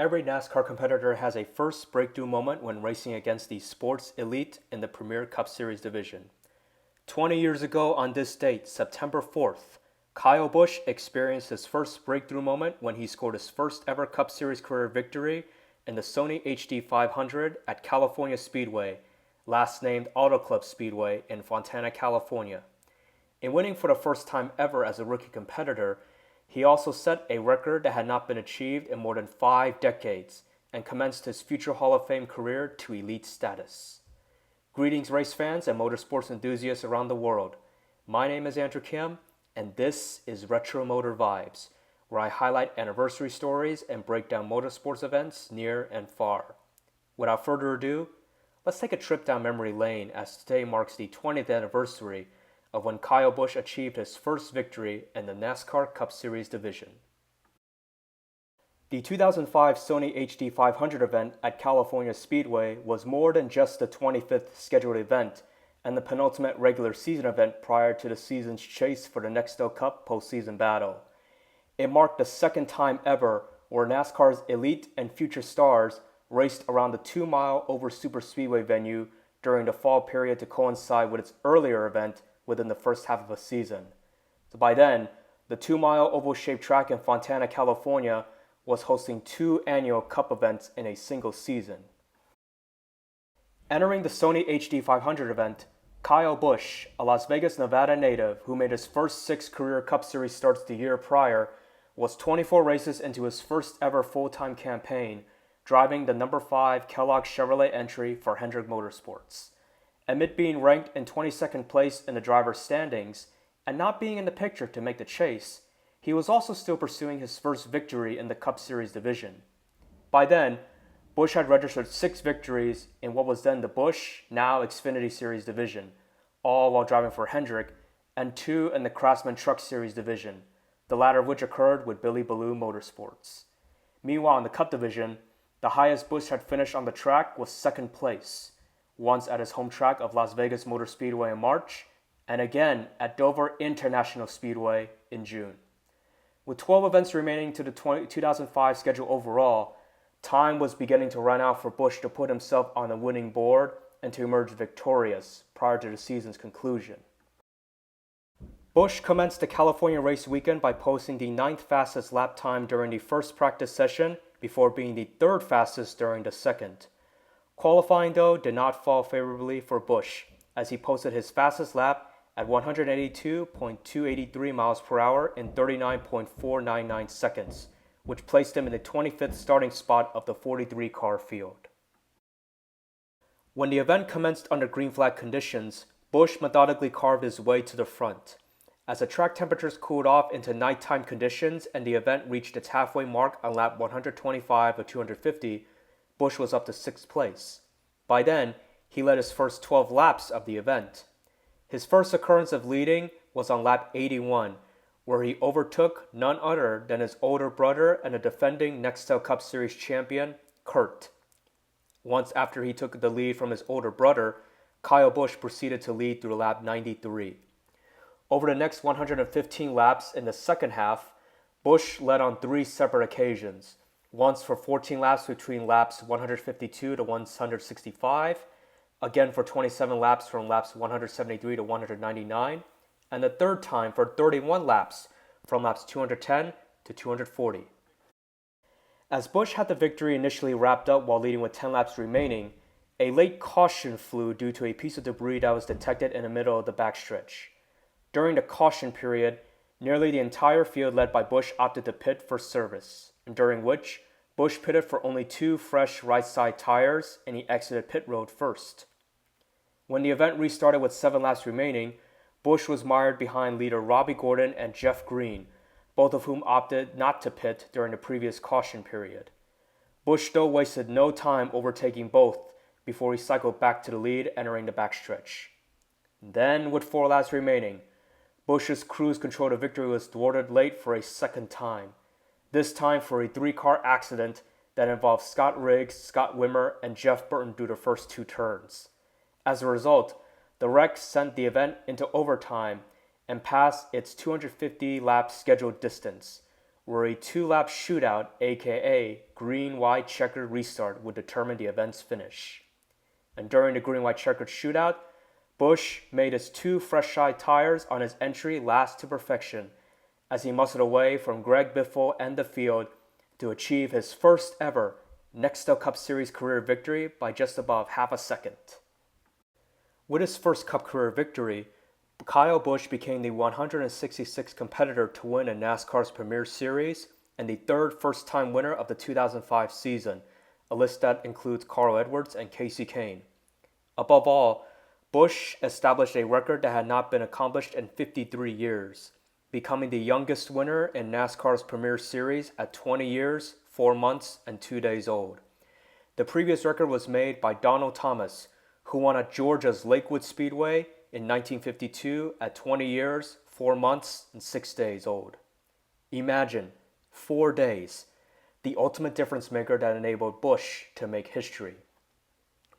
Every NASCAR competitor has a first breakthrough moment when racing against the sports elite in the Premier Cup Series division. 20 years ago on this date, September 4th, Kyle Busch experienced his first breakthrough moment when he scored his first ever Cup Series career victory in the Sony HD 500 at California Speedway, last named Auto Club Speedway in Fontana, California. In winning for the first time ever as a rookie competitor, he also set a record that had not been achieved in more than 5 decades and commenced his future Hall of Fame career to elite status. Greetings race fans and motorsports enthusiasts around the world. My name is Andrew Kim, and this is Retro Motor Vibes, where I highlight anniversary stories and break down motorsports events near and far. Without further ado, let's take a trip down memory lane as today marks the 20th anniversary of when Kyle Busch achieved his first victory in the NASCAR Cup Series division. The 2005 Sony HD 500 event at California Speedway was more than just the 25th scheduled event and the penultimate regular season event prior to the season's chase for the Nextel Cup postseason battle. It marked the second time ever where NASCAR's elite and future stars raced around the 2-mile over superspeedway venue during the fall period to coincide with its earlier event within the first half of a season. So by then, the 2-mile oval-shaped track in Fontana, California was hosting 2 annual Cup events in a single season. Entering the Sony HD 500 event, Kyle Busch, a Las Vegas, Nevada native who made his first 6 career Cup Series starts the year prior, was 24 races into his first ever full-time campaign, driving the number 5 Kellogg Chevrolet entry for Hendrick Motorsports. Amid being ranked in 22nd place in the driver's standings and not being in the picture to make the chase, he was also still pursuing his first victory in the Cup Series division. By then, Busch had registered 6 victories in what was then the Busch, now Xfinity Series division, all while driving for Hendrick, and 2 in the Craftsman Truck Series division, the latter of which occurred with Billy Ballew Motorsports. Meanwhile, in the Cup division, the highest Busch had finished on the track was 2nd place, once at his home track of Las Vegas Motor Speedway in March, and again at Dover International Speedway in June. With 12 events remaining to the 2005 schedule overall, time was beginning to run out for Busch to put himself on the winning board and to emerge victorious prior to the season's conclusion. Busch commenced the California race weekend by posting the 9th fastest lap time during the first practice session before being the 3rd fastest during the second. Qualifying, though, did not fall favorably for Busch, as he posted his fastest lap at 182.283 miles per hour in 39.499 seconds, which placed him in the 25th starting spot of the 43-car field. When the event commenced under green flag conditions, Busch methodically carved his way to the front. As the track temperatures cooled off into nighttime conditions and the event reached its halfway mark on lap 125 of 250, Busch was up to 6th place. By then, he led his first 12 laps of the event. His first occurrence of leading was on lap 81, where he overtook none other than his older brother and the defending Nextel Cup Series champion, Kurt. Once after he took the lead from his older brother, Kyle Busch proceeded to lead through lap 93. Over the next 115 laps in the second half, Busch led on 3 separate occasions, once for 14 laps between laps 152 to 165, again for 27 laps from laps 173 to 199, and the third time for 31 laps from laps 210 to 240. As Busch had the victory initially wrapped up while leading with 10 laps remaining, a late caution flew due to a piece of debris that was detected in the middle of the backstretch. During the caution period, nearly the entire field led by Busch opted to pit for service, during which Busch pitted for only 2 fresh right-side tires and he exited pit road first. When the event restarted with 7 laps remaining, Busch was mired behind leader Robbie Gordon and Jeff Green, both of whom opted not to pit during the previous caution period. Busch still wasted no time overtaking both before he cycled back to the lead entering the backstretch. Then, with 4 laps remaining, Busch's cruise control to victory was thwarted late for a second time, this time for a 3-car accident that involved Scott Riggs, Scott Wimmer, and Jeff Burton through the first 2 turns. As a result, the wreck sent the event into overtime and past its 250-lap scheduled distance, where a two-lap shootout, aka green-white checkered restart, would determine the event's finish. And during the green-white checkered shootout, Busch made his two fresh-shine tires on his entry last to perfection as he muscled away from Greg Biffle and the field to achieve his first ever NASCAR Cup Series career victory by just above half a second. With his first Cup career victory, Kyle Busch became the 166th competitor to win in NASCAR's Premier Series and the third first-time winner of the 2005 season, a list that includes Carl Edwards and Kasey Kahne. Above all, Busch established a record that had not been accomplished in 53 years, becoming the youngest winner in NASCAR's Premier Series at 20 years, 4 months, and 2 days old. The previous record was made by Donald Thomas, who won at Georgia's Lakewood Speedway in 1952 at 20 years, 4 months, and 6 days old. Imagine, 4 days, the ultimate difference maker that enabled Busch to make history.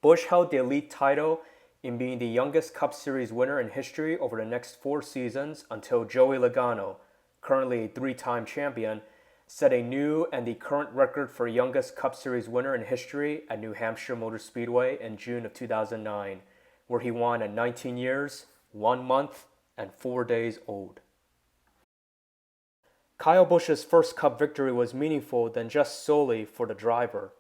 Busch held the elite title in being the youngest Cup Series winner in history over the next 4 seasons until Joey Logano, currently a 3-time champion, set a new and the current record for youngest Cup Series winner in history at New Hampshire Motor Speedway in June of 2009, where he won at 19 years, 1 month, and 4 days old. Kyle Busch's first Cup victory was meaningful than just solely for the driver.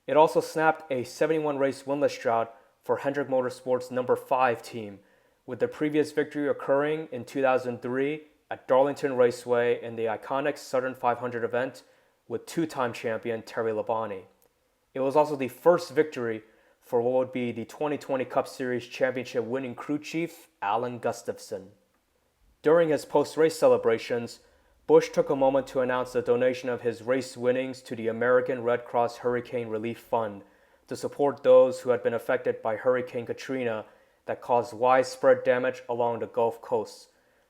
It also snapped a 71-race winless drought for Hendrick Motorsports' number 5 team, with the previous victory occurring in 2003 at Darlington Raceway in the iconic Southern 500 event with 2-time champion Terry Labonte. It was also the first victory for what would be the 2020 Cup Series championship winning crew chief Alan Gustafson. During his post-race celebrations, Busch took a moment to announce the donation of his race winnings to the American Red Cross Hurricane Relief Fund to support those who had been affected by Hurricane Katrina that caused widespread damage along the Gulf Coast,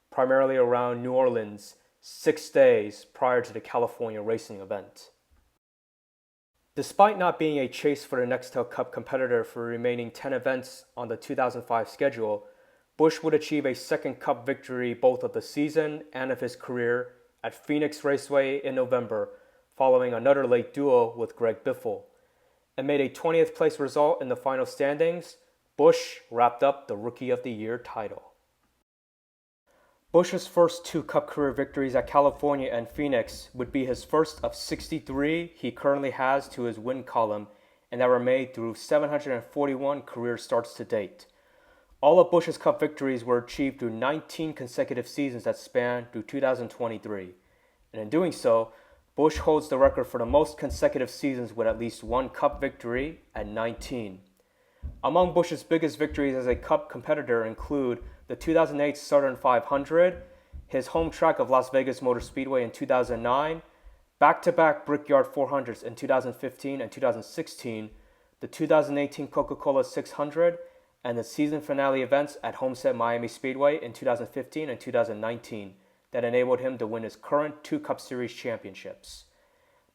primarily around New Orleans, 6 days prior to the California racing event. Despite not being a chase for the Nextel Cup competitor for the remaining 10 events on the 2005 schedule, Busch would achieve a second Cup victory both of the season and of his career at Phoenix Raceway in November, following another late duel with Greg Biffle. And made a 20th place result in the final standings, Busch wrapped up the Rookie of the Year title. Busch's first 2 Cup career victories at California and Phoenix would be his first of 63 he currently has to his win column, and that were made through 741 career starts to date. All of Busch's Cup victories were achieved through 19 consecutive seasons that span through 2023, and in doing so, Busch holds the record for the most consecutive seasons with at least 1 Cup victory at 19. Among Busch's biggest victories as a Cup competitor include the 2008 Southern 500, his home track of Las Vegas Motor Speedway in 2009, back-to-back Brickyard 400s in 2015 and 2016, the 2018 Coca-Cola 600, and the season finale events at Homestead Miami Speedway in 2015 and 2019 that enabled him to win his current 2 Cup Series championships.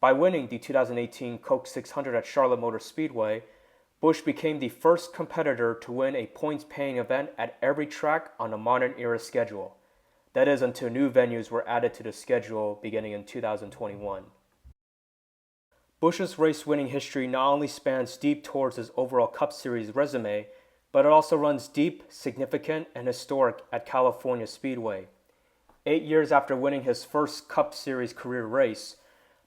By winning the 2018 Coke 600 at Charlotte Motor Speedway, Busch became the first competitor to win a points-paying event at every track on a modern-era schedule. That is, until new venues were added to the schedule beginning in 2021. Busch's race-winning history not only spans deep towards his overall Cup Series resume, but it also runs deep, significant, and historic at California Speedway. 8 years after winning his first Cup Series career race,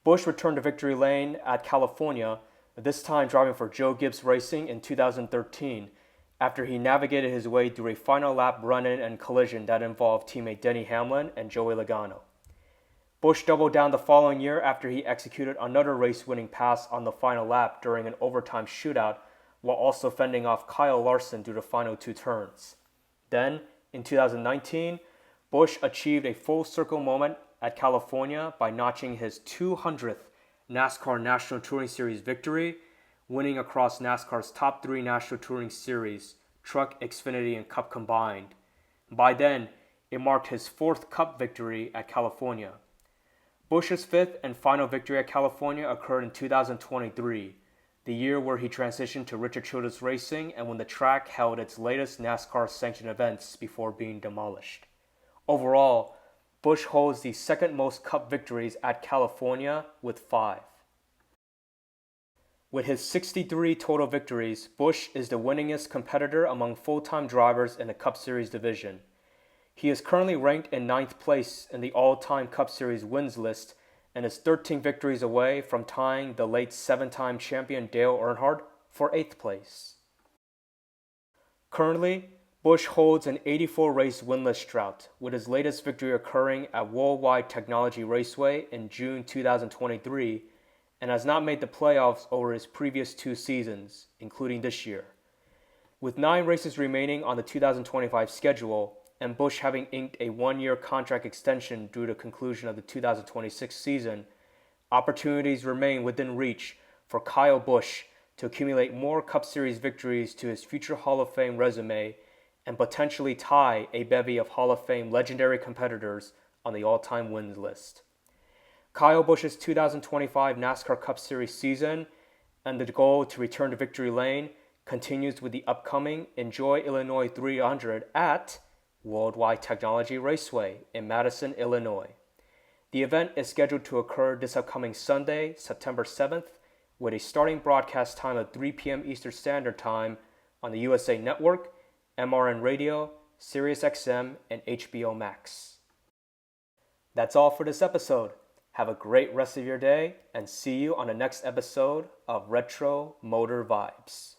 Busch returned to victory lane at California, this time driving for Joe Gibbs Racing in 2013, after he navigated his way through a final lap run-in and collision that involved teammate Denny Hamlin and Joey Logano. Busch doubled down the following year after he executed another race-winning pass on the final lap during an overtime shootout, while also fending off Kyle Larson through the final 2 turns. Then, in 2019, Busch achieved a full-circle moment at California by notching his 200th NASCAR National Touring Series victory, winning across NASCAR's top 3 National Touring Series, Truck, Xfinity, and Cup combined. By then, it marked his 4th Cup victory at California. Busch's 5th and final victory at California occurred in 2023, the year where he transitioned to Richard Childress Racing and when the track held its latest NASCAR sanctioned events before being demolished. Overall, Busch holds the second most Cup victories at California with 5. With his 63 total victories, Busch is the winningest competitor among full-time drivers in the Cup Series division. He is currently ranked in 9th place in the all-time Cup Series wins list and is 13 victories away from tying the late 7-time champion Dale Earnhardt for 8th place. Currently, Busch holds an 84-race winless drought, with his latest victory occurring at Worldwide Technology Raceway in June 2023, and has not made the playoffs over his previous 2 seasons, including this year. With 9 races remaining on the 2025 schedule, and Busch having inked a 1-year contract extension due to the conclusion of the 2026 season, opportunities remain within reach for Kyle Busch to accumulate more Cup Series victories to his future Hall of Fame resume and potentially tie a bevy of Hall of Fame legendary competitors on the all-time wins list. Kyle Busch's 2025 NASCAR Cup Series season and the goal to return to victory lane continues with the upcoming Enjoy Illinois 300 at Worldwide Technology Raceway in Madison, Illinois. The event is scheduled to occur this upcoming Sunday, September 7th, with a starting broadcast time of 3 p.m. Eastern Standard Time on the USA Network, MRN Radio, SiriusXM, and HBO Max. That's all for this episode. Have a great rest of your day, and see you on the next episode of Retro Motor Vibes.